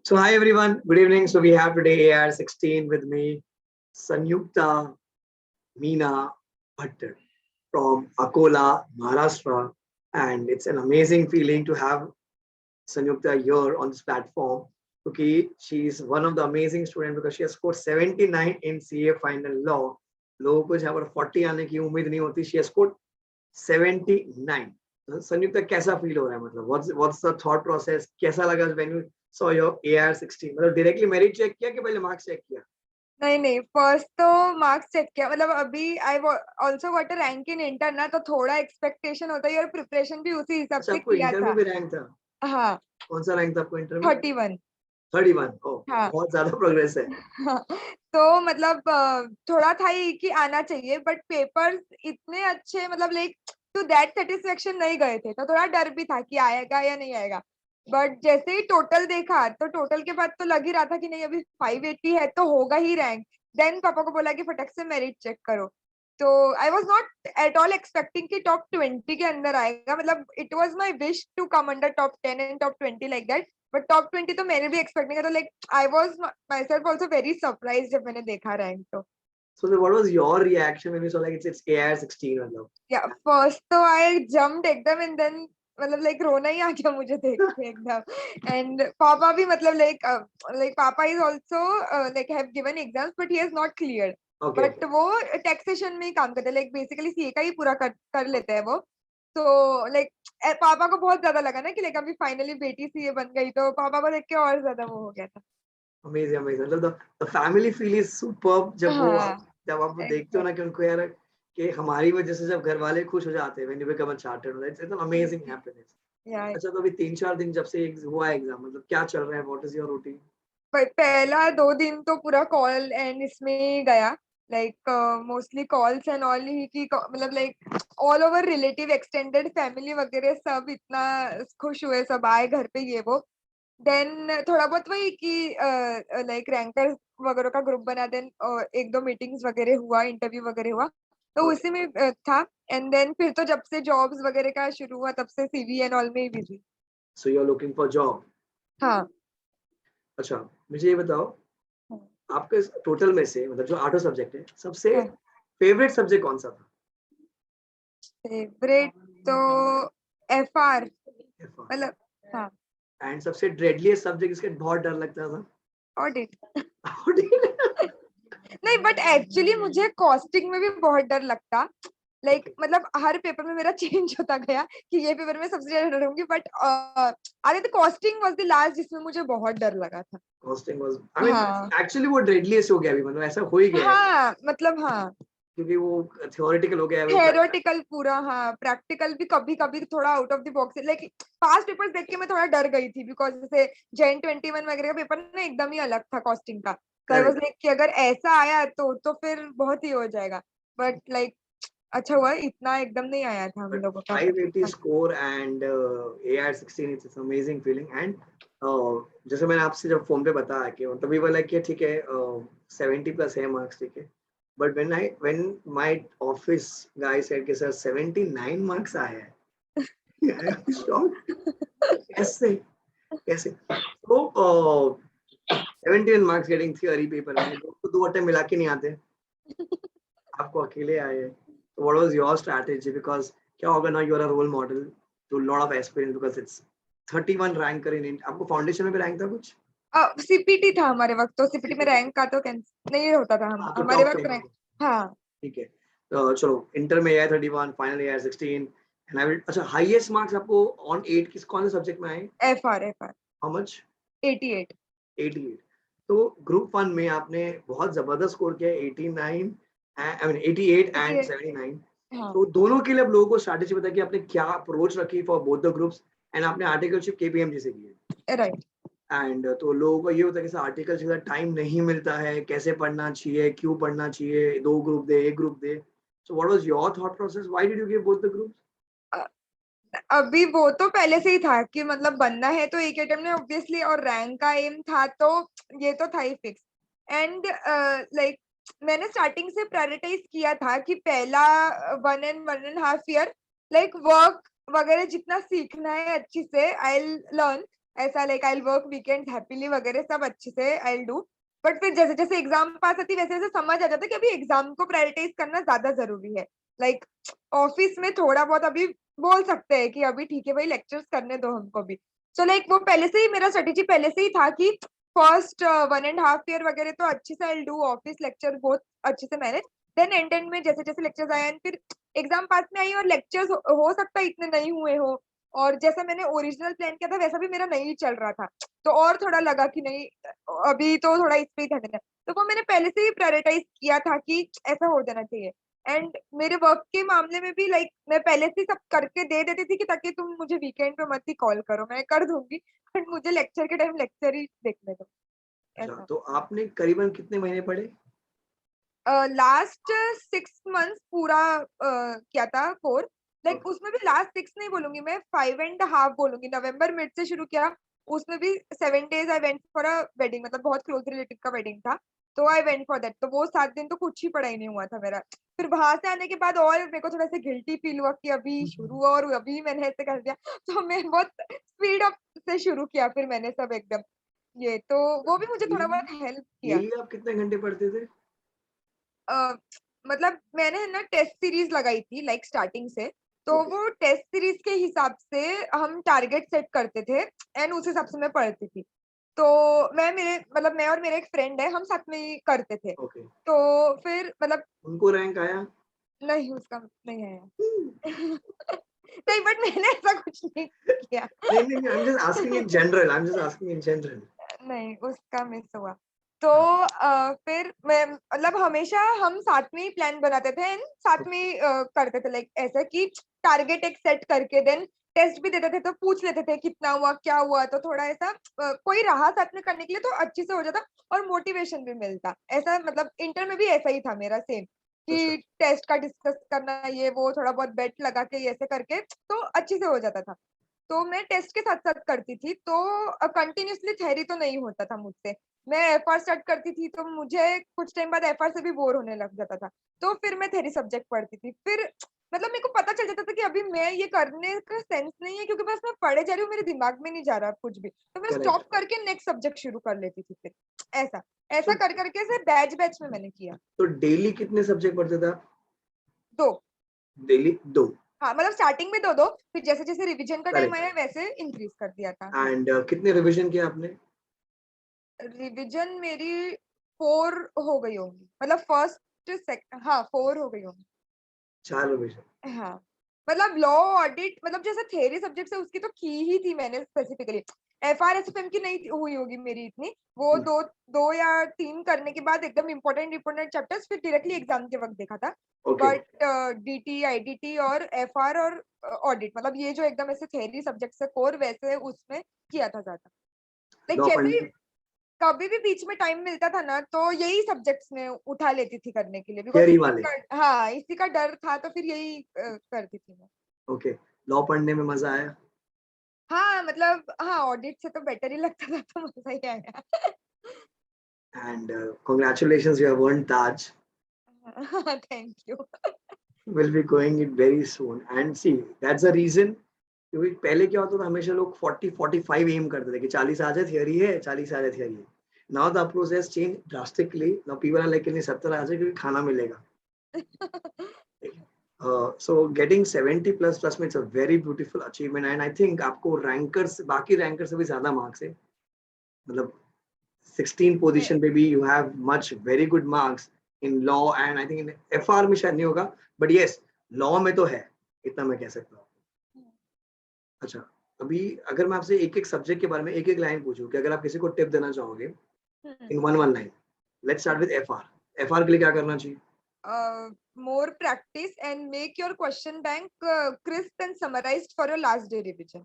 So hi everyone, good evening. So we have today AR16 with me, Sanyukta Meena Bhattar from Akola, Maharashtra, and it's an amazing feeling to have Sanyukta here on this platform. Okay, she's one of the amazing students because she has scored 79 in CA final law. लोगों को जहाँ पर 40 आने की उम्मीद नहीं होती, she has scored 79. संयुक्त कैसा फील हो रहा है, मतलब what's the thought process, कैसा लगा when you saw your AR16? मतलब डायरेक्टली मेरिट चेक किया कि पहले मार्क्स चेक किया? नहीं नहीं, फर्स्ट तो मार्क्स चेक किया। मतलब अभी I also got a rank in inter ना, तो थोड़ा एक्सपेक्टेशन होता है और प्रिपरेशन भी उसी हिसाब अच्छा, से आपको किया इंटर में था। भी रैंक था? हाँ, कौन सा रैंक था आपको इंटर में? 31। 31। ओ, हाँ बहुत ज्यादा प्रोग्रेस है। हाँ, तो मतलब थोड़ा था ही कि आना चाहिए, बट पेपर्स इतने अच्छे, मतलब लाइक टू दैट सेटिस्फेक्शन नहीं गए थे, तो थोड़ा डर भी था कि आएगा या नहीं आएगा। बट जैसे ही टोटल देखा, तो टोटल के बाद तो लग ही रहा था कि नहीं, अभी 580 है तो होगा ही रैंक। देन पापा को बोला कि फटक से मेरिट चेक करो। तो I was not at all expecting कि टॉप 20 के अंदर आएगा। मतलब it was my wish to come under top 10 and top 20 like that. But top 20 तो मैंने भी एक्सपेक्ट नहीं किया था। Like I was myself also very surprise जब मैंने देखा रैंक तो। So what was your reaction when you saw like it's AR16 मतलब? या फर्स्ट तो आई जम्प्ड एकदम, एंड देन मतलब लाइक रोना ही आ गया मुझे देख के एकदम। एंड पापा भी मतलब लाइक पापा is also like have given exams but he has not cleared. Okay, but okay. वो टैक्सेशन में ही काम करते हैं, लाइक बेसिकली सीए का ही पूरा कर लेते हैं वो। तो लाइक पापा को बहुत ज्यादा लगा ना कि लाइक अभी फाइनली बेटी सीए बन गई, तो पापा को देख के और ज्यादा वो हो गया था। Amazing, amazing. मतलब the family feel is superb जब वो हाँ जब आप वो देखते हो ना exactly. कि उनको यार कि हमारी वजह से जब घर वाले खुश हो जाते हैं when you become a chartered, it's an amazing happiness. Yeah. अच्छा, तो अभी 3-4 दिन जब से हुआ एग्जाम, मतलब क्या चल रहा है? What is your routine? पहला 2 दिन तो पूरा कॉल एंड इसमें ही गया। Like mostly calls and all he की, मतलब like all over relative extended family वगैरह सब इतना खुश हुए, सब आए घर पे ये वो। देन थोड़ा बहुत वही कि लाइक रैंकर वगैरह का ग्रुप बना। देन एक दो मीटिंग्स वगैरह हुआ, इंटरव्यू वगैरह हुआ, तो उसी में था। एंड देन फिर तो जब से जॉब्स वगैरह का शुरू हुआ तब से सीवी एंड ऑल में ही busy. So you are looking for job? हाँ। अच्छा, मुझे ये बताओ, आपके टोटल में से मतलब जो आठों सब्जेक्ट है, सबसे हाँ, फेवरेट सब्जेक्ट कौन सा था? फेवरेट तो एफआर, मतलब हाँ, एंड सबसे ड्रेडलीस्ट सब्जेक्ट इसके बहुत डर लगता था? ऑडिट। ओके। नहीं, बट एक्चुअली मुझे कॉस्टिंग में भी बहुत डर लगता। लाइक मतलब हर पेपर में मेरा चेंज होता गया कि ये पेपर में सबसे ज्यादा डरूंगी, बट आगे तो कॉस्टिंग वाज द लास्ट जिसमें मुझे बहुत डर लगा था। कॉस्टिंग वाज, आई मीन, हाँ एक्चुअली वो ड्रेडलीस्ट हो गया अभी, मतलब ऐसा हो ही गया है हाँ, मतलब हाँ, क्योंकि वो थियोरेटिकल हो गया है, वो थेरोटिकल पूरा। हाँ, प्रैक्टिकल भी कभी कभी थोड़ा out of the box. Like past papers देख के मैं थोड़ा डर गई थी, बिकॉज जैसे जेन 21 वगैरह का पेपर ना एकदम ही अलग था कॉस्टिंग का। तो आई वाज करेक्ट। लाइक कि अगर ऐसा आया तो फिर बहुत ही हो जाएगा। बट लाइक अच्छा हुआ इतना एकदम नहीं आया था हम But लोगों का। 580 score and AR16, it's an amazing feeling. And जैसे मैंने आपसे जब फोन पे बताया कि मतलब वी वर लाइक कि ठीक है 70 प्लस है मार्क्स, ठीक है, but when my office guy said कि सर 79 मार्क्स आया है, आई एम शॉक्ड। कैसे कैसे तो 71 मार्क्स गेटिंग थियरी पेपर में लोग तो दो अटेम्प्ट मिला के नहीं आते, आपको अकेले आए हैं। तो what was your strategy? Because क्या होगा ना, you are a role model to lot of aspirants because it's 31 ranker in. आपको फाउंडेशन में भी रैंक था कुछ? सीपीटी था हमारे वक्त, तो सीपीटी में रैंक का तो नहीं होता था। हम हाँ, तो हमारे टॉप वक्त 10 रैंक। हाँ, ठीक है। तो चलो, इंटर में आया 31, फाइनल आया 16 एंड आई विल। अच्छा, हाईएस्ट मार्क्स आपको ऑन 8 किस कौन से सब्जेक्ट में आए? F R how much? 88। 88। तो ग्रुप 1 में आपने बहुत जबरदस्त स्कोर किया, 89, आई मीन 88 एंड 88। 79। हाँ तो दोनों के लिए अब लोगों को स्ट्रैटेजी बताया कि आपने क्या अप्रोच रखी for both the groups, and आपने आर्टिकलशिप केपीएमजी से की है। राइट। एंड तो लोगों को ये होता है कि आर्टिकल से टाइम नहीं मिलता है, कैसे पढ़ना चाहिए, क्यों पढ़ना चाहिए, दो ग्रुप दे, एक group they. So what was your thought process, why did you give both the groups? अभी वो तो पहले से ही था कि मतलब बनना है तो एक अटेम्प्ट में ऑब्वियसली, और रैंक का एम था तो ये तो था ही फिक्स। एंड लाइक मैंने स्टार्टिंग से प्रायोरिटाइज किया था कि पहला 1.5 ईयर लाइक वर्क वगैरह जितना सीखना है अच्छी से आई लर्न। ऐसा like I work weekend happily वगैरह सब अच्छे से आई डू। बट फिर जैसे जैसे एग्जाम पास आती वैसे वैसे समझ आ जाता है कि अभी एग्जाम को प्रायोरिटाइज करना ज्यादा जरूरी है। लाइक ऑफिस में थोड़ा बहुत अभी बोल सकते हैं कि अभी ठीक है भाई लेक्चर्स करने दो हमको भी। सो लाइक वो पहले से ही मेरा स्ट्रेटेजी पहले से ही था कि फर्स्ट 1.5 ईयर वगैरह तो अच्छे से आई डू ऑफिस लेक्चर बहुत अच्छे से मैनेज। देन एंड में जैसे जैसे लेक्चर्स आए and फिर एग्जाम पास में आई और लेक्चर्स हो सकता है इतने नहीं हुए हो और जैसा मैंने ओरिजिनल प्लान किया था वैसा भी मेरा नहीं चल रहा था। तो और थोड़ा लगा कि नहीं अभी तो थोड़ा इस पे ही ध्यान देना है। तो वो मैंने पहले से ही प्रायोरिटाइज किया था कि ऐसा हो जाना चाहिए। एंड मेरे वर्क के मामले में भी लाइक मैं पहले से ही सब करके दे देती थी कि ताकि तुम मुझे वीकेंड पे मत ही कॉल करो मैं कर दूंगी बट मुझे लेक्चर के टाइम लेक्चर ही देखने दो अच्छा, ऐसा। तो आपने करीबन कितने महीने पढ़े? लास्ट 6 मंथ्स पूरा किया था कोर्स। लाइक ओके, उसमें भी लास्ट 6 नहीं बोलूंगी मैं 5.5 बोलूंगी। नवंबर मिड से शुरू किया। उसमें भी 7 days I went for a wedding मतलब बहुत क्लोज रिलेटिव का वेडिंग था। तो आई वेंट फॉर दैट। तो वो 7 दिन तो कुछ ही पढ़ाई नहीं हुआ था मेरा। फिर वहां से आने के बाद और मेरे को थोड़ा सा गिल्टी फील हुआ कि अभी शुरू और अभी मैंने ऐसे कर दिया। तो मैं बहुत स्पीड अप से शुरू किया फिर मैंने सब एकदम ये तो वो भी मुझे थोड़ा डेली बहुत हेल्प किया। डेली आप कितने घंटे पढ़ते थे? अ, मतलब मैंने है ना टेस्ट सीरीज लगाई थी लाइक स्टार्टिंग से। तो ओके, वो टेस्ट सीरीज के हिसाब से हम टारगेट सेट करते थे एंड उस हिसाब से मैं पढ़ती थी। तो मैं और मेरे एक फ्रेंड है हम साथ में ही करते थे। ओके। तो फिर मतलब उनको रैंक आया? नहीं उसका नहीं आया। नहीं बट मैंने ऐसा कुछ नहीं किया। नहीं, नहीं, नहीं, I am just asking in general, I am just asking in general. नहीं उसका मिस हुआ। तो हाँ, फिर मैं मतलब हमेशा हम साथ में ही प्लान बनाते थे एंड साथ में ओके, ही करते थे लाइक ऐसा कि टारगेट एक सेट करके देन टेस्ट भी देते थे तो पूछ लेते थे कितना हुआ क्या हुआ। तो थोड़ा ऐसा कोई रहा साथ में करने के लिए तो अच्छे से हो जाता और मोटिवेशन भी मिलता। ऐसा मतलब इंटर में भी ऐसा ही था मेरा सेम अच्छा, कि टेस्ट का डिस्कस करना ये वो थोड़ा बहुत बेट लगा के ऐसे करके तो अच्छे से हो जाता था। तो मैं टेस्ट के साथ साथ करती थी तो कंटिन्यूअसली थ्योरी तो नहीं होता था मुझसे। मैं एफआर स्टार्ट करती थी तो मुझे कुछ टाइम बाद एफआर से भी बोर होने लग जाता था। तो फिर मैं थ्योरी सब्जेक्ट पढ़ती थी। फिर मतलब मेरे को पता चल जाता था कि अभी मैं ये करने का सेंस नहीं है क्योंकि बस मैं पढ़े जा रही हूँ मेरे दिमाग में नहीं जा रहा कुछ भी। तो मैं करेक्ट। स्टॉप करके नेक्स्ट सब्जेक्ट शुरू कर लेती थी फिर ऐसा तो ऐसा कर करके से बैच बैच में मैंने किया। तो डेली कितने सब्जेक्ट पढ़ते थे आप? दो। डेली 2? हाँ मतलब स्टार्टिंग में दो दो फिर जैसे जैसे रिवीजन का टाइम करेक्ट। आया वैसे इंक्रीज कर दिया था हाँ। एंड कितने रिवीजन किया आपने? रिवीजन मेरी 4 हो गई होंगी मतलब फर्स्ट सेकंड हाँ 4 हो गई होंगी। 4 रिवीजन। हाँ मतलब लॉ ऑडिट मतलब जैसे थ्योरी सब्जेक्ट है उसकी तो की ही थी मैंने स्पेसिफिकली। एफआरएसएफएम की नहीं हुई होगी मेरी इतनी। वो दो दो या तीन करने के बाद एकदम इम्पोर्टेंट इम्पोर्टेंट चैप्टर्स फिर डायरेक्टली एग्जाम के वक्त देखा था। ओके, बट डीटी आईडीटी और एफआर और ऑडिट मतलब ये जो एकदम ऐसे थ्योरी सब्जेक्ट है कोर वैसे उसमें किया था ज्यादा। लाइक लॉ जैसे पढ़ने? कभी भी बीच में टाइम मिलता था ना तो यही सब्जेक्ट्स में उठा लेती थी करने के लिए बिकॉज थियरी इसी वाले? का हाँ इसी का डर था तो फिर यही करती थी मैं। ओके। लॉ पढ़ने में मजा आया? हाँ मतलब हाँ ऑडिट से तो बेटर ही लगता था तो मजा ही आया। And congratulations, you have earned ताज। Thank you. Will be going it very soon and see that's the reason. क्योंकि पहले क्या होता था, हमेशा लोग 40-45 एम करते थे कि 40 आ जाए थियरी है, 40 आ जाए थियरी है। Now the approach has change drastically. Now people are like, नहीं 70 आ जाए क्योंकि खाना मिलेगा। सो गेटिंग 70 प्लस प्लस में it's a very beautiful achievement and I think आपको रैंकर्स, बाकी रैंकर से भी ज्यादा मार्क्स है। मतलब 16 पोजीशन पे भी you have much very good marks in law and I think in FR में शायद नहीं होगा, बट यस लॉ में तो है, इतना मैं कह सकता हूँ। अच्छा, अभी अगर मैं आपसे एक एक सब्जेक्ट के बारे में एक एक लाइन पूछूं कि अगर आप किसी को टिप देना चाहोगे in one line, let's start with FR. FR के लिए क्या करना चाहिए? more practice and make your question bank crisp and summarized for your last day revision.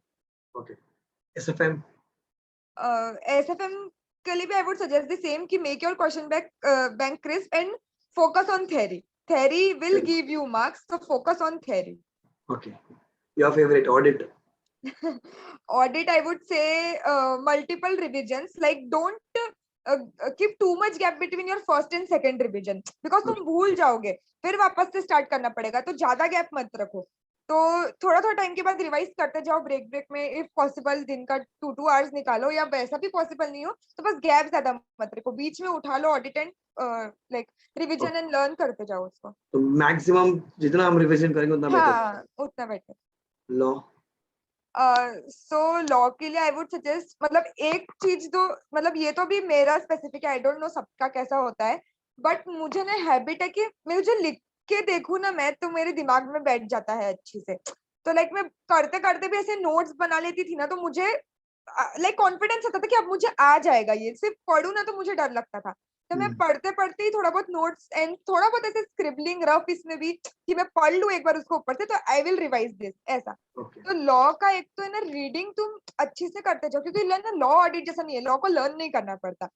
Okay. SFM? SFM के लिए भी I would suggest the same कि make your question bank crisp and focus on theory. Theory will give you marks, so focus on theory. Okay. Your favourite audit? Audit, I would say multiple revisions. Like don't keep too much gap between your first and second revision because तुम भूल जाओगे फिर वापस से start करना पड़ेगा तो ज्यादा गैप मत रखो। तो थोड़ा थोड़ा टाइम के बाद रिवाइज करते जाओ ब्रेक ब्रेक में, इफ पॉसिबल दिन का 2 2 आवर्स निकालो, या वैसा भी पॉसिबल नहीं हो तो बस गैप ज्यादा मत रखो, बीच में उठा लो audit and like revision and learn करते जाओ उसको। तो मैक्सिमम जितना हम रिवीजन करेंगे उतना बेटर। हाँ उतना बेटर। लॉ। सो लॉ के लिए आई वुड सजेस्ट, मतलब एक चीज तो, मतलब ये तो भी मेरा स्पेसिफिक है, आई डोंट नो सबका कैसा होता है, बट मुझे ना हैबिट है कि मैं मुझे लिख के देखूं ना मैं, तो मेरे दिमाग में बैठ जाता है अच्छी से। तो लाइक मैं करते करते भी ऐसे नोट्स बना लेती थी ना, तो मुझे लाइक कॉन्फिडेंस आता था कि अब मुझे आ जाएगा ये, सिर्फ पढ़ू ना तो मुझे डर लगता था। तो मैं पढ़ते पढ़ते ही थोड़ा बहुत नोट्स एंड थोड़ा बहुत ऐसे स्क्रिबलिंग रफ इसमें भी, कि मैं पढ़ लूं एक बार उसको ऊपर से, तो आई विल रिवाइज दिस ऐसा। ओके। तो लॉ का एक तो है ना, रीडिंग तुम अच्छे से करते जाओ, क्योंकि ना लॉ ऑडिट जैसा नहीं है, लॉ को लर्न नहीं करना पड़ता।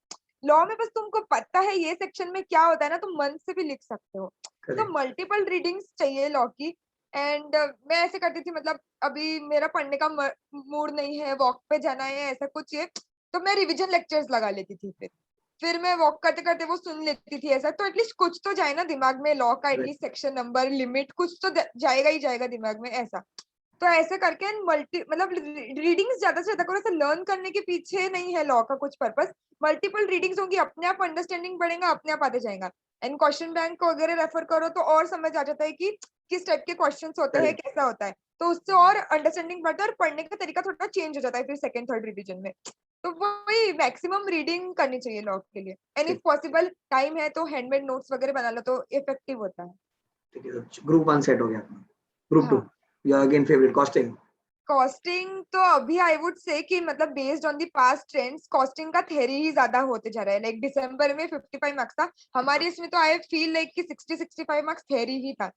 लॉ में बस तुमको पता है ये सेक्शन में क्या होता है ना, तुम मन से भी लिख सकते हो। तो करेक्ट। मल्टीपल रीडिंग्स चाहिए लॉ की। एंड मैं ऐसे करती थी, मतलब अभी मेरा पढ़ने का मूड नहीं है, वॉक पे जाना है, ऐसा कुछ है, तो मैं रिवीजन लेक्चर्स लगा लेती थी। फिर मैं वॉक करते करते वो सुन लेती थी ऐसा, तो एटलीस्ट कुछ तो जाए ना दिमाग में, लॉ का correct. At least section number limit कुछ तो जाएगा ही जाएगा दिमाग में ऐसा। तो ऐसे करके मल्टी मतलब रीडिंग्स ज्यादा से ज्यादा करो, ऐसे लर्न करने के पीछे नहीं है लॉ का कुछ पर्पस। मल्टीपल रीडिंग्स होंगी, अपने आप अंडरस्टैंडिंग बढ़ेगा, अपने आप आते जाएगा। एंड क्वेश्चन बैंक वगैरह रेफर करो तो और समझ आ जाता है कि किस टाइप के क्वेश्चंस होते हैं, करेक्ट। कैसा होता है, तो उससे और अंडरस्टैंडिंग बढ़ता है, और पढ़ने का तरीका थोड़ा चेंज हो जाता है फिर सेकंड थर्ड रिवीजन में। तो वही मैक्सिमम रीडिंग करनी चाहिए लॉ के लिए, एंड इफ ठीक। पॉसिबल टाइम है तो हैंडमेड नोट्स वगैरह बना लो तो इफेक्टिव होता है। ठीक है, तो ग्रुप 1 सेट हो गया अपना। ग्रुप 2, हाँ। या अगेन फेवरेट कॉस्टिंग। कॉस्टिंग तो अभी आई वुड से कि मतलब based on the past trends, costing का थ्योरी ही ज्यादा होते जा रहा है। लाइक दिसंबर में 55 मार्क्स था हमारे इसमें, तो आई फील लाइक कि 60 65 मार्क्स थ्योरी ही था।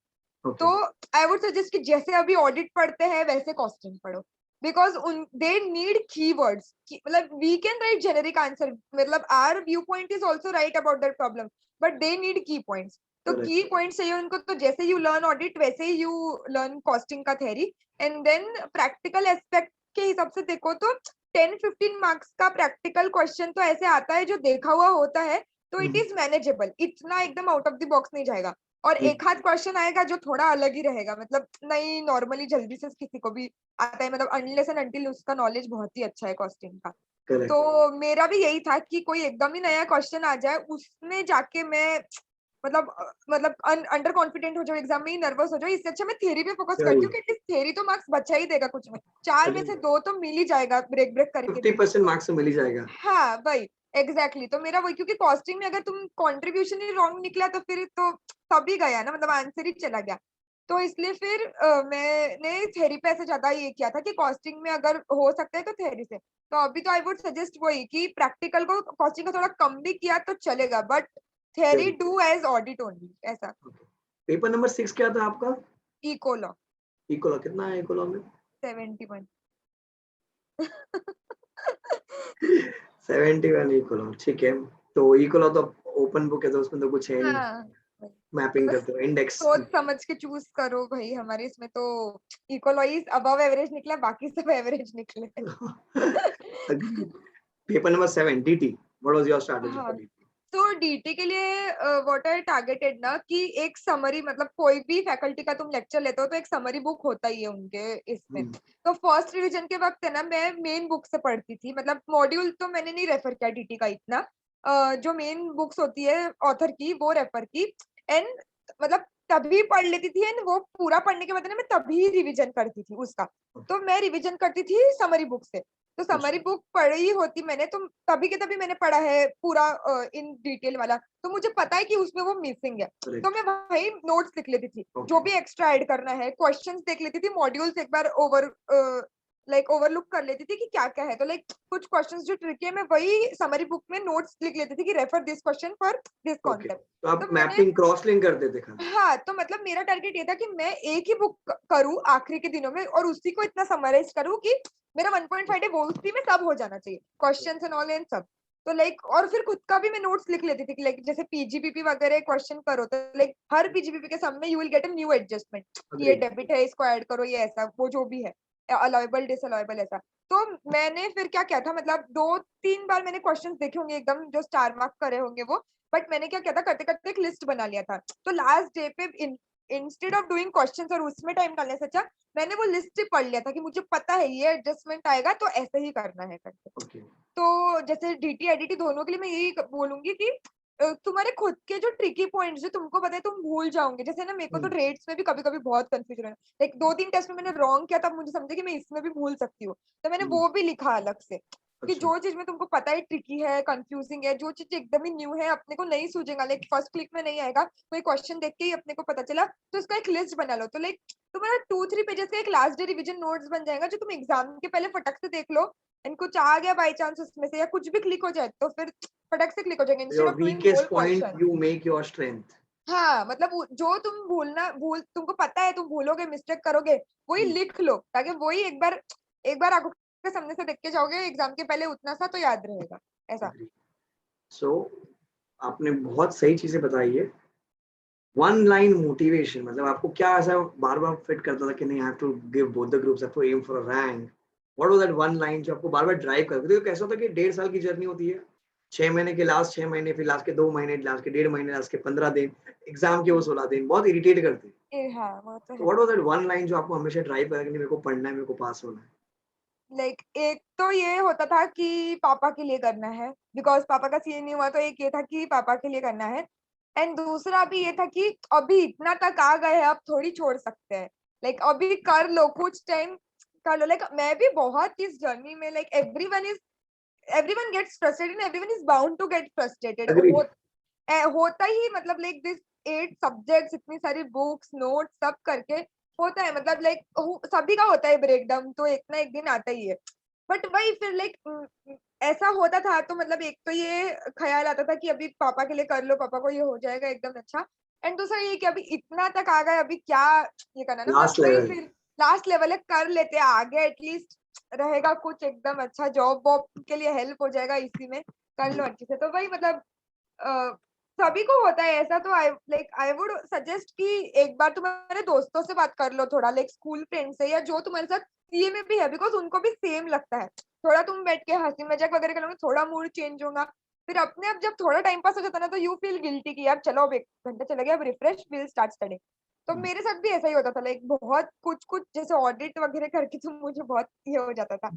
ओके। तो आई वुड सजेस्ट कि जैसे अभी ऑडिट पढ़ते हैं वैसे कॉस्टिंग पढ़ो, बिकॉज उन दे नीड कीवर्ड्स, मतलब we can write generic answer, मतलब our view point is also right about that problem, but they need key points. तो की करेक्ट। पॉइंट्स चाहिए उनको, तो जैसे यू लर्न ऑडिट वैसे ही यू लर्न कॉस्टिंग का theory. And then practical aspect के हिसाब से देखो तो 10 15 मार्क्स का प्रैक्टिकल क्वेश्चन तो ऐसे आता है जो देखा हुआ होता है, तो इट इज मैनेजेबल, इतना एकदम आउट ऑफ द बॉक्स नहीं जाएगा। और एक हाथ क्वेश्चन आएगा जो थोड़ा अलग ही रहेगा, मतलब नहीं नॉर्मली जल्दी से किसी को भी आता है, मतलब अनलेस एंड अंटिल उसका नॉलेज बहुत ही अच्छा है कॉस्टिंग का। करेक्ट। तो मेरा भी यही था कि कोई एकदम ही नया क्वेश्चन आ जाए उसमें जाके मैं मतलब अंडर कॉन्फिडेंट हो जाओ, एग्जाम में ही नर्वस हो जाओ, इससे अच्छा मैं थ्योरी पे फोकस करती हूँ कि एटलीस्ट थ्योरी तो मार्क्स बचा ही देगा कुछ में, 4 में से 2 तो मिल ही जाएगा ब्रेक ब्रेक करके देंगे 50% तो। मार्क्स तो मिल ही जाएगा। हाँ वही एग्जैक्टली तो मेरा वही, क्योंकि कॉस्टिंग में अगर तुम कंट्रीब्यूशन ही रॉन्ग निकला तो फिर तो तभी गया ना, मतलब आंसर ही चला गया। तो इसलिए फिर मैंने थ्योरी पे ऐसे ज्यादा ये किया था कि कॉस्टिंग में अगर हो सकता है तो थ्योरी से। तो अभी तो आई वुड सजेस्ट वही कि प्रैक्टिकल को कॉस्टिंग का थोड़ा कम भी किया तो चलेगा, but theory do as audit only ऐसा। पेपर नंबर 6 क्या था आपका? इकोलॉ इकोलॉ कितना है इकोलॉ में? 71। 71 इकोलॉ, ठीक है। तो इकोलॉ तो ओपन बुक है, तो उसमें तो कुछ है नहीं। हाँ वही। तो मैपिंग बस करते हो इंडेक्स। सोच समझ के चूज करो भाई, हमारे इसमें तो इकोलॉइज अबव एवरेज निकला, बाकी सब एवरेज निकले। Paper number 7 DT, what was your strategy हाँ, फॉर डीटी? तो डीटी के लिए व्हाट आर टारगेटेड ना कि एक समरी, मतलब कोई भी फैकल्टी का तुम लेक्चर लेते हो तो एक समरी बुक होता ही है उनके इसमें। तो फर्स्ट रिवीजन के वक्त है ना, मैं मेन बुक से पढ़ती थी, मतलब मॉड्यूल तो मैंने नहीं रेफर किया डीटी का इतना। जो मेन बुक्स होती है ऑथर की वो रेफर की। एंड मतलब तभी पढ़ लेती थी, एंड वो पूरा पढ़ने के बाद ना मैं तभी रिवीजन करती थी उसका। तो मैं रिवीजन करती थी समरी बुक से। तो समरी बुक पढ़ी होती मैंने, तो तभी के तभी मैंने पढ़ा है पूरा इन डिटेल वाला, तो मुझे पता है कि उसमें वो मिसिंग है। तो मैं वही नोट्स लिख लेती थी, जो भी एक्स्ट्रा ऐड करना है, क्वेश्चंस देख लेती थी, मॉड्यूल्स एक बार ओवरलुक कर लेती थी कि क्या क्या है। तो लाइक कुछ क्वेश्चंस जो ट्रिकी है, मैं वही समरी बुक में नोट्स लिख लेती थी कि refer this question for this okay, concept. तो आप तो मैंने मैपिंग क्रॉस लिंक करते थे खाली? हाँ, तो मतलब मेरा टारगेट ये था कि मैं एक ही बुक करूं आखिरी के दिनों में, और उसी को इतना समराइज करूं कि मेरा 1.5 डे वो उसी में सब हो जाना चाहिए, क्वेश्चंस एंड ऑल एंड सब। तो लाइक और फिर खुद का भी मैं नोट्स लिख लेती थी कि लाइक जैसे पीजीपीपी वगैरह क्वेश्चन करो तो लाइक हर पीजीपीपी के सामने you will get a new adjustment, ये अग्री। डेबिट है इसको ऐड करो, ये ऐसा वो जो भी है, अलाउेबल डिसअलाउेबल ऐसा। तो मैंने फिर क्या किया था, मतलब 2 3 बार मैंने क्वेश्चंस देखे होंगे एकदम जो स्टार मार्क करे होंगे वो, बट मैंने क्या किया था, करते करते एक लिस्ट बना लिया था। तो लास्ट डे पे इंस्टेड ऑफ डूइंग क्वेश्चंस और उसमें टाइम डालने से अच्छा मैंने वो लिस्ट ही पढ़ लिया था कि मुझे पता है ये एडजस्टमेंट आएगा तो ऐसे ही करना है करके। ओके। तो जैसे डीटी एडीटी दोनों के लिए मैं यही बोलूंगी कि तुम्हारे खुद के जो ट्रिकी पॉइंट्स जो तुमको पता है तुम भूल जाओगे, जैसे ना मेरे को तो रेट्स में भी कभी कभी बहुत कंफ्यूजन है, लाइक 2-3 टेस्ट में मैंने रॉन्ग किया तब मुझे समझा कि मैं इसमें भी भूल सकती हूँ, तो मैंने वो भी लिखा अलग से कि अच्छा। जो चीज में तुमको पता है ट्रिकी है कंफ्यूजिंग है, जो चीज एकदम ही न्यू है अपने को नहीं सूझेगा, लाइक फर्स्ट क्लिक में नहीं आएगा, कोई क्वेश्चन देख के ही अपने को पता चला, तो उसका एक लिस्ट बना लो, तो लाइक तुम्हारा 2-3 पेजेस का एक लास्ट डे रिविजन नोट्स बन जाएगा जो तुम एग्जाम के पहले फटक से देख लो, एंड कुछ आ गया बाई चांस उसमें से या कुछ भी क्लिक हो जाए तो फिर फटक से क्लिक हो जाएगा instead your of doing whole weakest point question. You make your strength. हाँ मतलब जो तुम भूल तुमको पता है तुम भूलोगे मिस्टेक करोगे, वही लिख लो ताकि वही एक बार आंखों के सामने से देख के जाओगे एग्जाम के पहले उतना सा तो याद रहेगा ऐसा। सो आपने बहुत सही चीजें बताई है। वन लाइन मोटिवेशन मतलब आपको क्या ऐसा बार बार फिट करता था कि नहीं, I have to give both the groups, I have to aim for a rank? What was that one line जो आपको बार बार ड्राइव करती थी? तो कैसा होता है कि 1.5 साल की जर्नी होती है, 6 महीने के लास्ट 6 महीने, फिर लास्ट के 2 महीने, लास्ट के 1.5 महीने, लास्ट के 15 दिन, एग्जाम के वो 16 दिन बहुत इरिटेट करते हैं। हाँ वो तो तो है। What was that one line जो आपको हमेशा ड्राइव करा कि नहीं, मेरे को पढ़ना है, मेरे को पास होना है? लाइक एक तो ये होता था कि पापा के लिए करना है बिकॉज पापा का सीए नहीं हुआ, तो एक ये था कि पापा के लिए करना है, एंड दूसरा भी ये था कि अभी इतना तक आ गए हैं अब थोड़ी छोड़ सकते हैं, लाइक अभी कर लो कुछ टाइम कर लो, लाइक मैं भी बहुत इस जर्नी में like everyone gets frustrated and everyone is bound to get frustrated Agreed. होता ही मतलब लाइक दिस 8 सब्जेक्ट्स इतनी सारी बुक्स नोट्स सब करके होता है, मतलब लाइक सभी का होता है ब्रेकडाउन तो एक ना एक दिन आता ही है, बट वही फिर लाइक ऐसा होता था तो मतलब एक तो ये ख्याल आता था कि अभी पापा के लिए कर लो पापा को ये हो जाएगा एकदम अच्छा, एंड दूसरा ये कि अभी इतना तक आ गए अभी क्या ये करना ना, लास्ट वही लेवल। फिर लास्ट लेवल है कर लेते हैं आगे एटलीस्ट रहेगा कुछ एकदम अच्छा जॉब वॉब के लिए हेल्प हो जाएगा इसी में कर लो अच्छे से, तो वही मतलब सभी को होता है ऐसा, तो आई वुड सजेस्ट कि एक बार तुम्हारे दोस्तों से बात कर लो थोड़ा, लाइक स्कूल फ्रेंड से या जो तुम्हारे साथ सीए में भी है बिकॉज उनको भी सेम लगता है, थोड़ा तुम बैठ के हंसी मजाक वगैरह करोगे थोड़ा मूड चेंज होगा, फिर अपने आप जब थोड़ा टाइम पास हो जाता है ना तो यू फील गिल्टी कि यार चलो अब 1 घंटा चला गया अब रिफ्रेश विल स्टार्ट स्टडी, तो मेरे साथ भी ऐसा ही होता था लाइक बहुत कुछ कुछ जैसे ऑडिट वगैरह करके तो मुझे बहुत ये हो जाता था,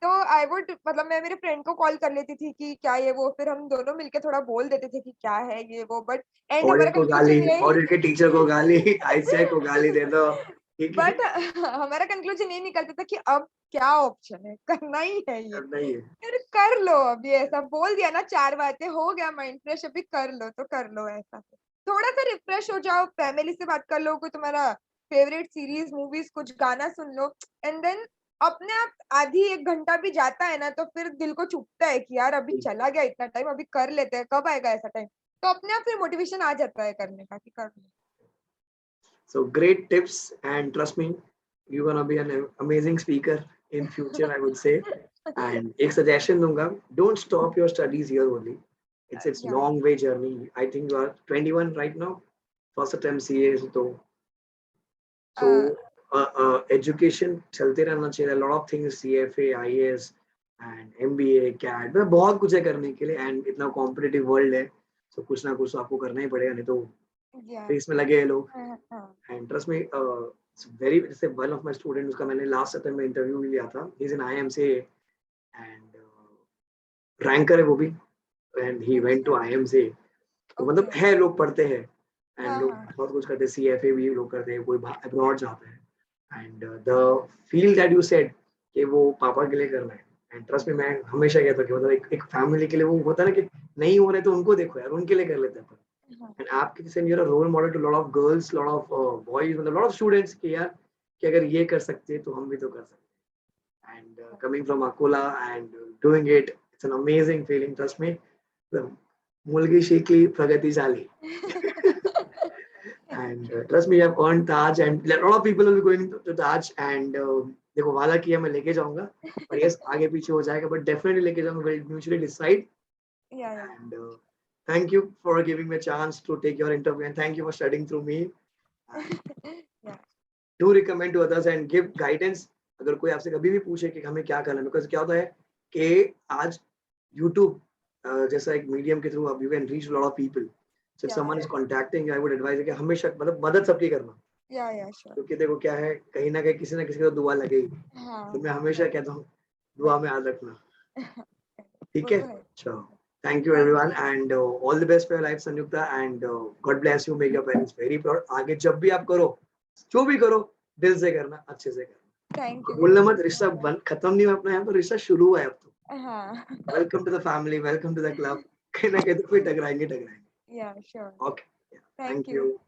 तो आई वुड मतलब मैं मेरे फ्रेंड को कॉल कर लेती थी कि क्या ये वो, फिर हम दोनों मिलके थोड़ा बोल देते थे कि क्या है ये वो, बट एंड हमारा ऑडिट को गाली, कंक्लूजन यही ऑडिट के टीचर को गाली, आईसीआई को गाली दे दो, ठीक है? बट हमारा कंक्लूजन यही निकलता था कि अब क्या ऑप्शन है करना ही है ये, करना ही है। फिर कर लो, अभी ऐसा बोल दिया ना 4 बातें हो गया माइंड फ्रेश, अभी कर लो तो कर लो ऐसा, थोड़ा सा रिफ्रेश हो जाओ फैमिली से बात कर लो, कोई तुम्हारा फेवरेट सीरीज मूवीज कुछ गाना सुन लो, एंड देन अपने आप आधी 1 घंटा भी जाता है ना तो फिर दिल को चुभता है कि यार अभी चला गया इतना टाइम अभी कर लेते हैं कब आएगा ऐसा टाइम, तो अपने आप फिर मोटिवेशन आ जाता है करने का कि कर लो। So great tips, and trust me, you're gonna be an amazing speaker in future, I would say. And एक suggestion दूंगा, don't stop your studies here only. It's या long way journey. I think you are 21 right now. First attempt CA तो education चलते रहना चाहिए. A lot of things CFA, IAS and MBA, CAT मतलब बहुत कुछ है करने के लिए, and इतना competitive world है, so कुछ ना कुछ तो आपको करना ही पड़ेगा, नहीं तो या रेस में लगे हैं लोग. हाँ And trust me, it's very, जैसे one of my students उसका मैंने लास्ट अटेम्प्ट में इंटरव्यू भी लिया था. He's in IMC and ranker है वो भी, and he went to अच्छा IMC. तो मतलब ओके है, लोग पढ़ते हैं एंड हाँ लोग हाँ बहुत कुछ करते हैं. CFA भी लोग करते हैं, कोई अब्रॉड जाता है. And the feel that you said कि वो पापा के लिए करना है, एंड ट्रस्ट में मैं हमेशा कहता हूँ कि मतलब एक फैमिली के लिए वो होता है ना कि नहीं हो रहे तो उनको देखो यार, उनके लिए कर लेते हैं. हाँ एंड आपके जैसे you're a role model to lot of girls, lot of boys, मतलब lot of students कि यार कि अगर ये कर सकते हैं तो हम भी तो कर सकते हैं. And coming from Akola and doing it, it's an amazing feeling. Trust me, the मुलगी शिकली प्रगतिशाली. And trust me, I've earned Taj, and a lot of people will be going to Taj. And देखो वादा किया मैं लेके जाऊंगा, पर yes आगे पीछे हो जाएगा, but definitely लेके जाऊंगा. We'll mutually decide. या And thank you for giving me a chance to take your interview, and thank you for studying through me. And या do recommend to others and give guidance. अगर कोई आपसे कभी भी पूछे कि हमें क्या करना है, बिकॉज क्या होता है कि आज यूट्यूब जैसा एक मीडियम के थ्रू आप you can reach lot of people. So if Yeah. someone is contacting you, I would advise कि हमेशा मतलब मदद सबकी करना, Yeah, sure. क्योंकि देखो क्या है, कहीं ना कहीं किसी ना किसी को दुआ लगेगी. हाँ, तो मैं हमेशा कहता हूँ दुआ में याद रखना. ठीक वो है, तो है. चलो. Thank you everyone and all the best for your life Sanjukta and God bless you, make your parents very proud. आगे जब भी आप करो, जो भी करो, दिल से करना, अच्छे से करना. Thank you. बोलना मत रिश्ता बंद खत्म नहीं हुआ अपना, यहाँ तो रिश्ता शुरू हुआ है अब तो. हाँ. Welcome to the family, welcome to the club. कहीं ना कहीं तो फिर टकराएंगे. Yeah, sure. Okay, Thank thank you. you.